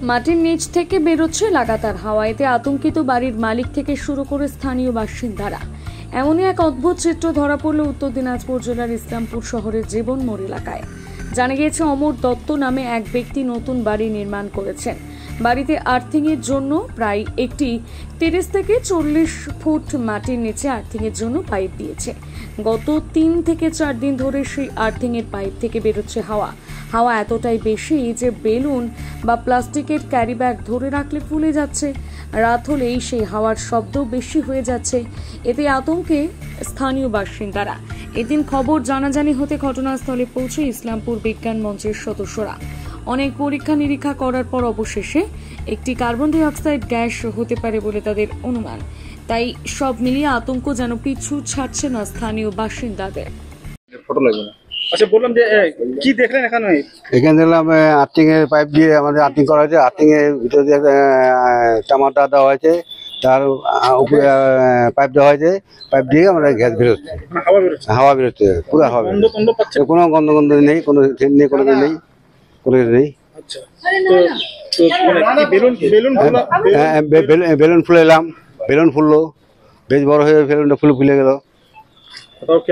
মাটির নিচ থেকে বেরোচ্ছে লাগাতার হাওয়া। এতে আতঙ্কিত বাড়ির মালিক থেকে শুরু করে স্থানীয় বাসিন্দারা। এমনই এক অদ্ভুত চিত্র ধরা পড়ল উত্তর দিনাজপুর জেলার ইসলামপুর শহরের জীবন মোড় এলাকায়। জানা গিয়েছে অমর দত্ত নামে এক ব্যক্তি নতুন বাড়ি নির্মাণ করেছেন। বাড়িতে আর্থিং এর জন্য প্রায় একটি 30 থেকে 40 ফুট মাটির নিচে আর্থিং এর জন্য পাইপ দিয়েছে। গত 3 থেকে 4 দিন ধরে সেই আর্থিং এর পাইপ থেকে বেরোচ্ছে হাওয়া। হাওয়া এতটাই বেশি যে বেলুন বা প্লাস্টিকের ক্যারি ব্যাগ ধরে রাখলে ফুলে যাচ্ছে। রাত হলেই সেই হাওয়ার শব্দ বেশি হয়ে যাচ্ছে। এতে আতঙ্কে স্থানীয় বাসিন্দারা। এদিন খবর জানাজানি হতে ঘটনাস্থলে পৌঁছে ইসলামপুর বিজ্ঞান মঞ্চের সদস্যরা। অনেক পরীক্ষা নিরীক্ষা করার পর অবশেষে একটি কার্বন ডাই অক্সাইড গ্যাস হতে পারে বলে তাদের অনুমান। তাই সব মিলিয়ে আতঙ্ক যেন পিছু ছাড়ছে না স্থানীয় বাসিন্দাদের। আচ্ছা, বললাম যে কি দেখলেন এখানে? এখানে দেখলাম আর্থিং এর পাইপ দিয়ে আমাদের আর্থিং করা হয়েছে। আর্থিং এর ভিতরে দিয়ে টামাটা দেওয়া হয়েছে, তার উপরে পাইপ দেওয়া হয়েছে। পাইপ দিয়ে আমাদের গ্যাস বেরোচ্ছে, হাওয়া বেরোচ্ছে, পুরো হাওয়া বেরোচ্ছে। কোনো গন্ধ নেই, কোনো নেই, কোনো নেই, কোনো নেই। বেলুন ফুলে এলাম, বেলুন ফুললো, বেশ বড় হয়ে বেলুনটা ফুলে গেল।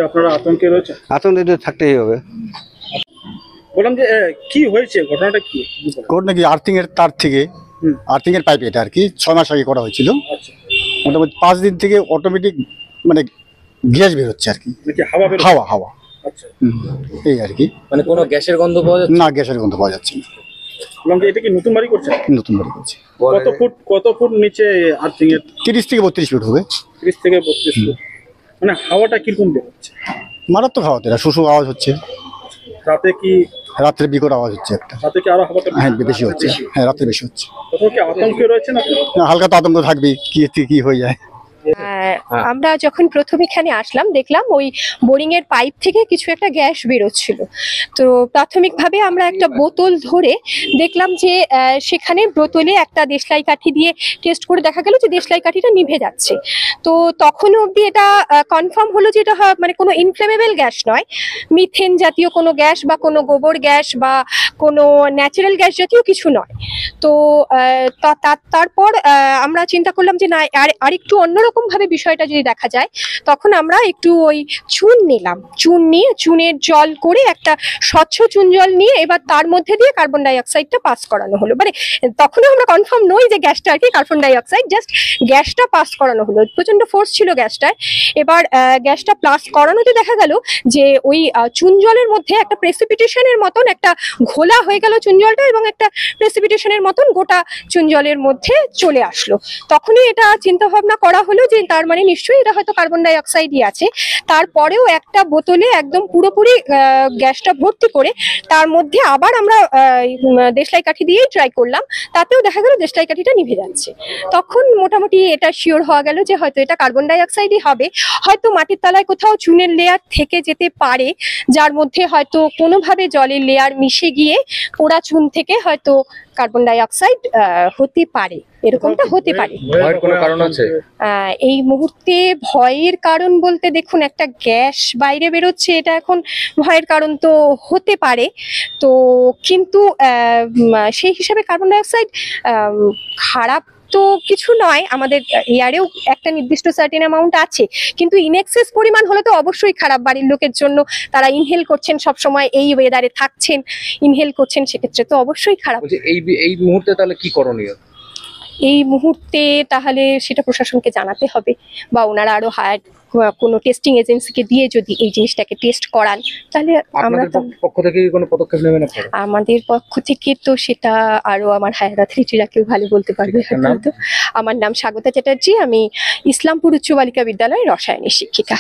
আপনারা আতঙ্কে রয়েছে? আতঙ্কে থাকতেই হবে। বললাম যে কি হয়েছে, ঘটনাটা কি? ঘটনা কি, আর্থিং এর তার থেকে আর্থিং এর পাইপ, এটা আর কি 6 মাস আগে করা হয়েছিল। মোটামুটি 5 দিন থেকে অটোমেটিক মানে গ্যাস বেরোচ্ছে আর কি, হাওয়া হাওয়া। এই আর কি, মানে কোনো গ্যাসের গন্ধ পাওয়া যাচ্ছে না? গ্যাসের গন্ধ পাওয়া যাচ্ছে না। বললাম যে এটা কি নতুন বাড়ি করছে? নতুন বাড়ি করছে। কত ফুট নিচে আর্থিং এর? 30 থেকে 32 ফুট হবে। 30 থেকে 32 ফুট। মানে হাওয়াটা কিরকম বেরোচ্ছে? মারাত্মক হাওয়া, শুশু আওয়াজ হচ্ছে। রাতে কি? রাত্রে বিকট আওয়াজ হচ্ছে একটা। রাতে কি আরো হাওয়াটা? হ্যাঁ, বেশি হচ্ছে। হ্যাঁ, রাত্রে বেশি হচ্ছে। কোথাও কি আতঙ্কে রয়েছে না? হালকা তো আতঙ্ক থাকবেই, কি হয়ে যায়। আমরা যখন প্রথম এখানে আসলাম দেখলাম ওই বোরিং এর পাইপ থেকে কিছু একটা গ্যাস বেরোচ্ছিল। তো প্রাথমিকভাবে আমরা একটা বোতল ধরে দেখলাম যে সেখানে বোতলে একটা দেশলাই কাঠি দিয়ে টেস্ট করে দেখা গেল যে দেশলাই কাঠিটা নিভে যাচ্ছে। তো তখন অবধি এটা কনফার্ম হলো যে এটা মানে কোনো ইনফ্লেমেবল গ্যাস নয়, মিথেন জাতীয় কোনো গ্যাস বা কোনো গোবর গ্যাস বা কোনো ন্যাচারাল গ্যাস জাতীয় কিছু নয়। তো তারপর আমরা চিন্তা করলাম যে না, আর একটু অন্যরকম ভাবে বিষয়টা যদি দেখা যায়, তখন আমরা একটু ওই চুন নিলাম। চুন নিয়ে চুনের জল করে একটা স্বচ্ছ চুন জল নিয়ে এবার তার মধ্যে দিয়ে কার্বন ডাই অক্সাইডটা পাস করানো হলো। মানে তখনও আমরা কনফার্ম নই যে গ্যাসটা আর কি কার্বন ডাই অক্সাইড, জাস্ট গ্যাসটা পাস করানো হলো। প্রচন্ড ফোর্স ছিল গ্যাসটায়। এবার গ্যাসটা পাস করানোতে দেখা গেল যে ওই চুন জলের মধ্যে একটা প্রেসিপিটেশনের মতন একটা ঘোলা হয়ে গেল চুন জলটা, এবং একটা প্রেসিপিটেশনের মতন গোটা চুন জলের মধ্যে চলে আসলো। তখনই এটা চিন্তা ভাবনা করা হলো যে তার মানে নিশ্চয়ই এটা হয়তো কার্বন ডাই অক্সাইডই আছে। তারপরেও একটা বোতলে একদম পুরোপুরি গ্যাসটা ভর্তি করে তার মধ্যে আবার আমরা দেশলাই কাঠি দিয়েই ট্রাই করলাম, তাতেও দেখা গেল দেশলাই কাঠিটা নিভে যাচ্ছে। তখন মোটামুটি এটা শিওর হওয়া গেল যে হয়তো এটা কার্বন ডাই অক্সাইডই হবে। হয়তো মাটির তলায় কোথাও চুনের লেয়ার থেকে যেতে পারে, যার মধ্যে হয়তো কোনোভাবে জলের লেয়ার মিশে গিয়ে পোড়া চুন থেকে হয়তো কার্বন ডাই অক্সাইড হতে পারে, এরকমটা হতে পারে। ভয়ের কোনো কারণ আছে? এই মুহূর্তে ভয়ের কারণ বলতে দেখুন, একটা গ্যাস বাইরে বেরোচ্ছে, এটা এখন ভয়ের কারণ তো হতে পারে। তো কিন্তু সেই হিসাবে কার্বন ডাই অক্সাইড খারাপ তো কিছু নয়। আমাদের এয়ারেও একটা নির্দিষ্ট সার্টেন অ্যামাউন্ট আছে, কিন্তু ইনএক্সেস পরিমাণ হলে তো অবশ্যই খারাপ। বাড়ির লোকের জন্য তারা ইনহেল করছেন, সবসময় এই ওয়েদারে থাকছেন, ইনহেল করছেন, সেক্ষেত্রে তো অবশ্যই খারাপ। এই মুহূর্তে তাহলে কি করণীয়? এই মুহূর্তে তাহলে সেটা প্রশাসনকে জানাতে হবে, বা ওনারা আরো হায়ার কোনো টেস্টিং এজেন্সিকে দিয়ে যদি এই জিনিসটাকে টেস্ট করান, তাহলে আমরা পক্ষ থেকে কোনো পদক্ষেপ নেবেন আপনারা? আমাদের পক্ষ থেকে তো সেটা আরো আমার হায়ার অথরিটিরা কেউ ভালো বলতে পারবে। আমার নাম স্বাগতা চ্যাটার্জি, আমি ইসলামপুর উচ্চ বালিকা বিদ্যালয়ের রসায়নের শিক্ষিকা।